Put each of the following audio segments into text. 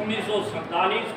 1947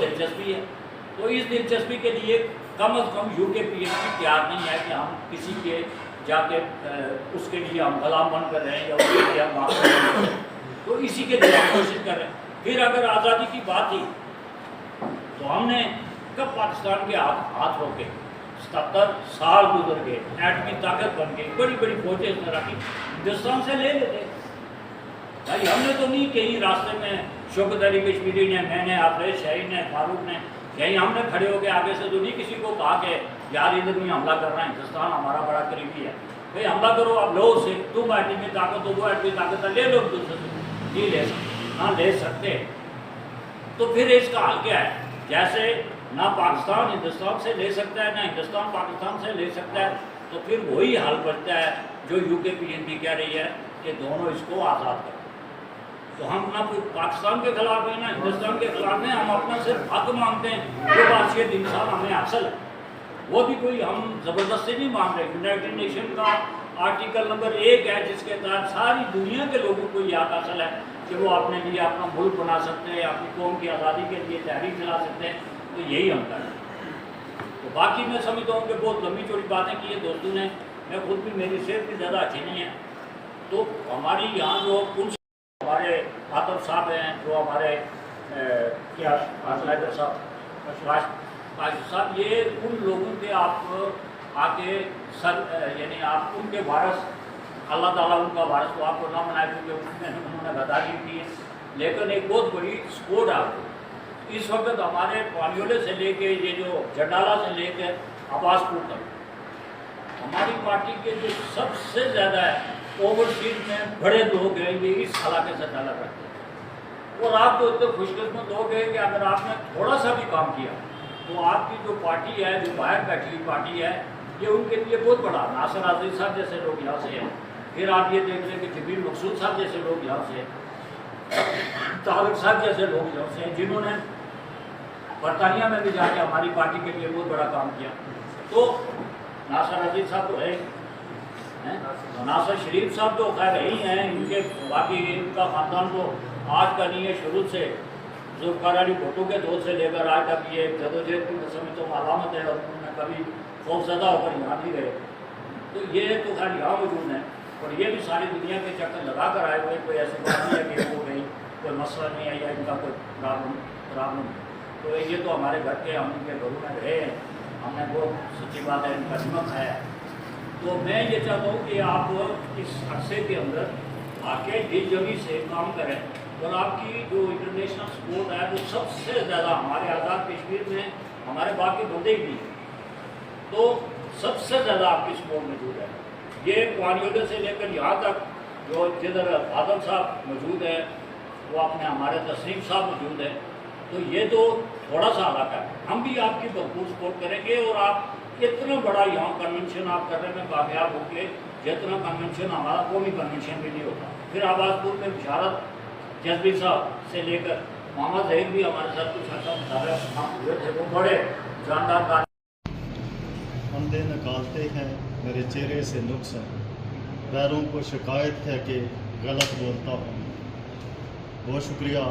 دلچسپی ہے. تو اس دلچسپی کے لیے کم از کم UKPNP تیار نہیں ہے کہ ہم کسی کے جا کے اس کے لیے ہم غلام بن کر رہے ہیں یا اس کے لیے ہم معاف کر رہے ہیں. تو اسی کے لیے ہم کوشش کر رہے ہیں. پھر اگر آزادی کی بات تھی تو ہم نے کب پاکستان کے ہاتھ روکے؟ 77 سال گزر گئے، ایٹمی طاقت بن گئی، بڑی بڑی فوجیں اس نے رکھی، ہندوستان سے لے لیتے. بھائی ہم نے تو نہیں کہیں راستے میں شوکت علی کشمیری نے، میں نے، حافظ شاہین نے، فاروق نے، یہیں ہم نے کھڑے ہو کے آگے سے تو نہیں کسی کو کہا کہ یار ادھر نہیں حملہ کرنا، ہندوستان ہمارا بڑا قریبی ہے، بھائی حملہ کرو اب لو سے، تم ایٹمی طاقت ہو وہ ایٹمی طاقت لے لو دوسرے سے. نہیں لے سکتے، نہ لے سکتے. تو پھر اس کا حل کیا ہے؟ جیسے نہ پاکستان ہندوستان سے لے سکتا ہے، نہ ہندوستان پاکستان سے لے سکتا ہے، تو پھر وہی حل بچتا ہے جو UKPNP کہہ رہی ہے کہ دونوں اس کو آزاد کریں. تو ہم نہ پاکستان کے خلاف ہیں نہ ہندوستان کے خلاف ہیں، ہم اپنا صرف حق مانگتے ہیں جو حیثیت انسان ہمیں حاصل ہے. وہ بھی کوئی ہم زبردستی نہیں مانگ رہے. یونائٹڈ نیشن کا آرٹیکل نمبر 1 ہے جس کے تحت ساری دنیا کے لوگوں کو یہ حق حاصل ہے کہ وہ اپنے لیے اپنا ملک بنا سکتے ہیں، اپنی قوم کی آزادی کے لیے تحریک چلا سکتے ہیں. تو یہی ہم کر رہے ہیں. تو باقی میں سمجھتا ہوں کہ بہت لمبی چوڑی باتیں کی ہیں دوستوں نے، میں خود بھی میری صحت بھی زیادہ اچھی نہیں ہے. تو ہماری یہاں جو ہمارے عاطف صاحب ہیں، جو ہمارے کیا صاحب، یہ ان لوگوں کے آپ آ کے یعنی آپ ان کے وارث، اللہ تعالیٰ ان کا وارث تو آپ کو نہ بنائے کیونکہ انہوں نے غداری کی ہے، لیکن ایک بہت بڑی سپورٹ ہے آپ کو. اس وقت ہمارے پانیولے سے لے کے یہ جو جڈالہ سے لے کے عباس پور تک ہماری پارٹی کے جو سب سے زیادہ ہے اوورسیز میں بڑے لوگ ہیں، یہ اس علاقے سے تعلق رکھتے ہیں. اور آپ تو اتنے خوش قسمت لوگ ہیں کہ اگر آپ نے تھوڑا سا بھی کام کیا تو آپ کی جو پارٹی ہے، جو باہر بیٹھی ہوئی پارٹی ہے، یہ ان کے لیے بہت بڑا. ناصر عزیز صاحب جیسے لوگ یہاں سے ہیں، پھر آپ یہ دیکھ لیں کہ جبریل مقصود صاحب جیسے لوگ یہاں سے ہیں، طارق صاحب جیسے لوگ یہاں سے ہیں، جنہوں نے برطانیہ میں بھی جا کے ہماری پارٹی کے لیے بہت بڑا کام کیا. تو ناصر عزیز صاحب تو ہے، ناصر شریف صاحب تو خیر ہی ہیں، ان کے باقی ان کا خاندان تو آج کا نہیں ہے، شروع سے ذوالفقار علی بھٹو کے دور سے لے کر آج تک یہ جدوجہد کی سمجھتا ہوں علامت ہے، اور انہوں نے کبھی خوف زدہ ہو کر یہاں نہیں گئے. تو یہ تو خیر یہاں موجود ہیں، اور یہ بھی ساری دنیا کے چکر لگا کر آئے ہوئے. کوئی ایسی بات نہیں ہے کہ وہ کہیں کوئی مسئلہ نہیں ہے یا ان کا کوئی پرابلم. تو یہ تو ہمارے گھر کے، ہم ان کے گھروں میں رہے ہیں، ہم نے بہت سچی بات ہے ان کا نمک کھایا ہے. تو میں یہ چاہتا ہوں کہ آپ اس عرصے کے اندر آ کے دل جمی سے کام کریں، اور آپ کی جو انٹرنیشنل سپورٹ ہے وہ سب سے زیادہ ہمارے آزاد کشمیر میں، ہمارے باقی بندے بھی تو سب سے زیادہ آپ کی سپورٹ موجود ہے. یہ پانیولے سے لے کر یہاں تک جو جدھر بادل صاحب موجود ہے، وہ اپنے ہمارے تسلیم صاحب موجود ہے. تو یہ تو تھوڑا سا علاقہ ہے، ہم بھی آپ کی بھرپور سپورٹ کریں گے. اور آپ اتنا بڑا یہاں کنونشن آپ کرنے میں کامیاب ہو کے، جتنا کنونشن ہمارا قومی کنونشن بھی نہیں ہوتا. پھر آباز پور میں بشارت جذبی صاحب سے لے کر محمد ظہیر بھی ہمارے ساتھ کچھ ایسا مطابق ہم ہوئے تھے، وہ بڑے جاندار کار. اندھے نکالتے ہیں میرے چہرے سے نقص ہے، پیروں کو شکایت ہے کہ غلط بولتا ہوں. بہت شکریہ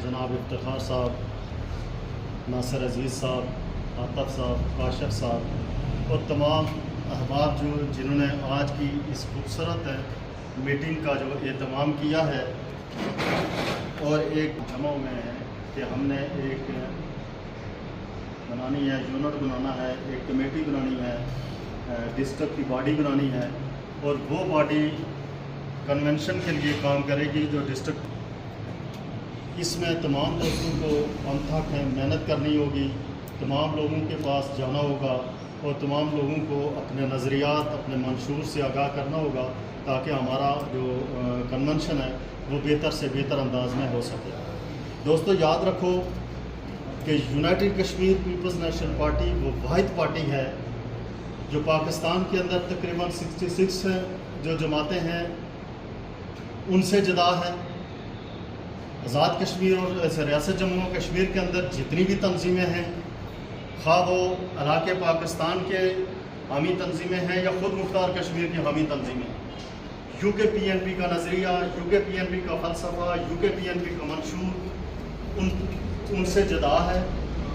جناب افتخار صاحب، ناصر عزیز صاحب، عاطف صاحب، کاشف صاحب اور تمام احباب جنہوں نے آج کی اس خوبصورت میٹنگ کا جو اہتمام کیا ہے. اور ایک جمع میں ہے کہ ہم نے ایک بنانی ہے، یونٹ بنانا ہے، ایک کمیٹی بنانی ہے، ڈسٹرکٹ کی باڈی بنانی ہے، اور وہ باڈی کنونشن کے لیے کام کرے گی جو ڈسٹرکٹ. اس میں تمام دوستوں کو ہم تھک ہیں، محنت کرنی ہوگی، تمام لوگوں کے پاس جانا ہوگا اور تمام لوگوں کو اپنے نظریات، اپنے منشور سے آگاہ کرنا ہوگا تاکہ ہمارا جو کنونشن ہے وہ بہتر سے بہتر انداز میں ہو سکے. دوستو یاد رکھو کہ united Kashmir people's national party وہ واحد پارٹی ہے جو پاکستان کے اندر تقریباً 66 ہیں جو جماعتیں ہیں ان سے جدا ہے. آزاد کشمیر اور ریاست جموں و کشمیر کے اندر جتنی بھی تنظیمیں ہیں، خواہ وہ علاقے پاکستان کے حامی تنظیمیں ہیں یا خود مختار کشمیر کی حامی تنظیمیں ہیں، UKPNP کا نظریہ، UKPNP کا فلسفہ، UKPNP کا منشور ان سے جدا ہے.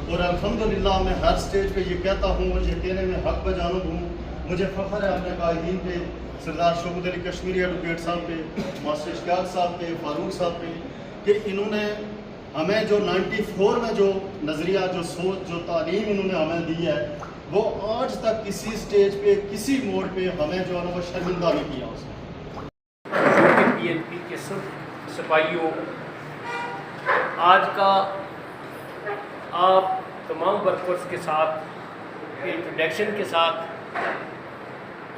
اور الحمدللہ میں ہر سٹیج پہ یہ کہتا ہوں اور یہ کہنے میں حق بجانب ہوں. مجھے فخر ہے اپنے قائدین پہ، سردار شوکت علی کشمیری ایڈوکیٹ صاحب پہ، ماسٹر اشتیاق صاحب پہ، فاروق صاحب پہ، کہ انہوں نے ہمیں جو 94 میں جو نظریہ، جو سوچ، جو تعلیم انہوں نے ہمیں دی ہے، وہ آج تک کسی سٹیج پہ، کسی موڑ پہ ہمیں جو ہے نا وہ شرمندہ نہیں کیا اس نے. پی این پی کے سب سپاہیوں، آج کا آپ تمام ورکرز کے ساتھ انٹروڈکشن کے ساتھ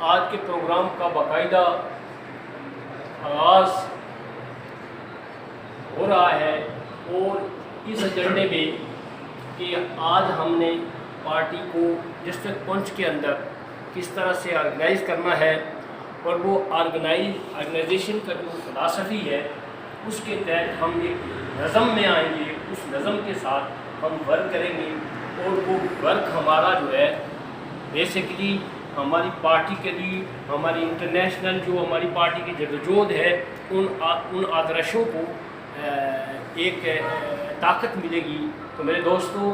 آج کے پروگرام کا باقاعدہ آغاز ہو رہا ہے، اور اس ایجنڈے میں کہ آج ہم نے پارٹی کو ڈسٹرکٹ پنچ کے اندر کس طرح سے آرگنائز کرنا ہے، اور وہ آرگنائزیشن کا جو فلاسفی ہے اس کے تحت ہم ایک نظم میں آئیں گے. اس نظم کے ساتھ ہم ورک کریں گے، اور وہ ورک ہمارا جو ہے بیسیکلی ہماری پارٹی کے لیے، ہماری انٹرنیشنل جو ہماری پارٹی کی جدوجہد ہے، ان آدرشوں کو ایک طاقت ملے گی. تو میرے دوستوں،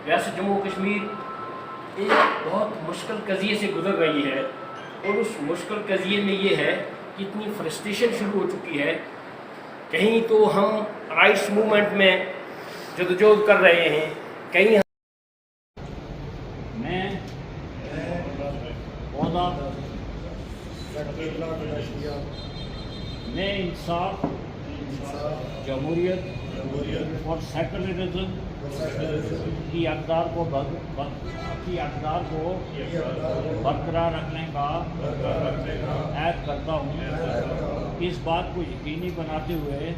ریاست جموں کشمیر ایک بہت مشکل قضیے سے گزر رہی ہے، اور اس مشکل قضیے میں یہ ہے کہ اتنی فرسٹریشن شروع ہو چکی ہے. کہیں تو ہم رائٹس موومنٹ میں جدوجہد کر رہے ہیں، کہیں میں انصاف، جمہوریت اور سیکولرزم کی اقدار کو برقرار رکھنے کا عہد کرتا ہوں، اس بات کو یقینی بناتے ہوئے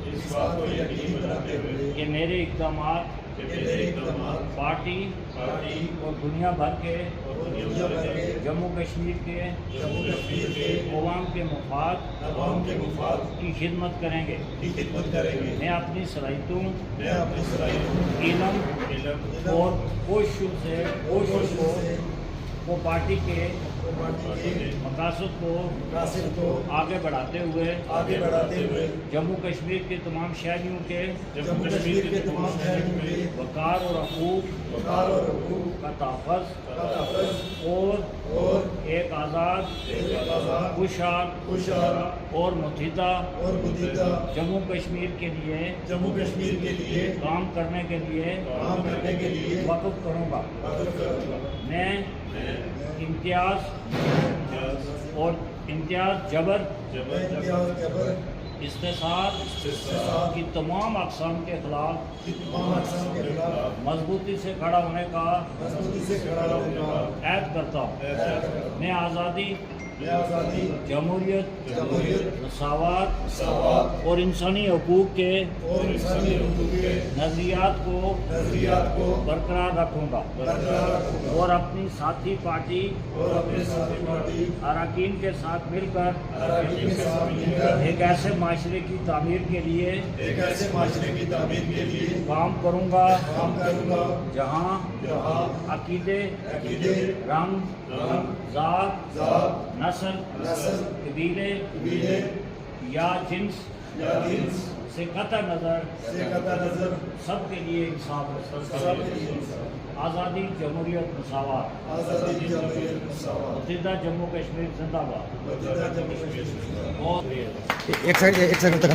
کہ میرے اقدامات پارٹی اور دنیا بھر کے جموں کشمیر کے عوام کے مفاد کی خدمت کریں گے. میں اپنی صلاحیتوں، علم اور کوشش کو پارٹی کے مقاصد کو آگے بڑھاتے ہوئے جموں کشمیر کے تمام شہریوں کے وقار اور حقوق کا تحفظ اور ایک آزاد، خوشحال اور متحدہ جموں کشمیر کے لیے کام کرنے کے لیے وقف کروں گا. میں امتیاز جبر استحصال کی تمام اقسام کے خلاف مضبوطی سے کھڑا ہونے کا عہد کرتا ہوں. میں آزادی، جمہوریت، مساوات اور انسانی حقوق کے نظریات کو برقرار رکھوں گا، اور اپنی ساتھی پارٹی اراکین کے ساتھ مل کر ایک ایسے معاشرے کی تعمیر کے لیے کام کروں گا جہاں عقیدے، رنگ، ذات، نسل، قبیلے یا جنس سے قطع نظر سب کے لیے انصاف، آزادی، جمہوریت، مساوات. متحدہ جموں کشمیر زندہ باد. ایک سیکنڈ تک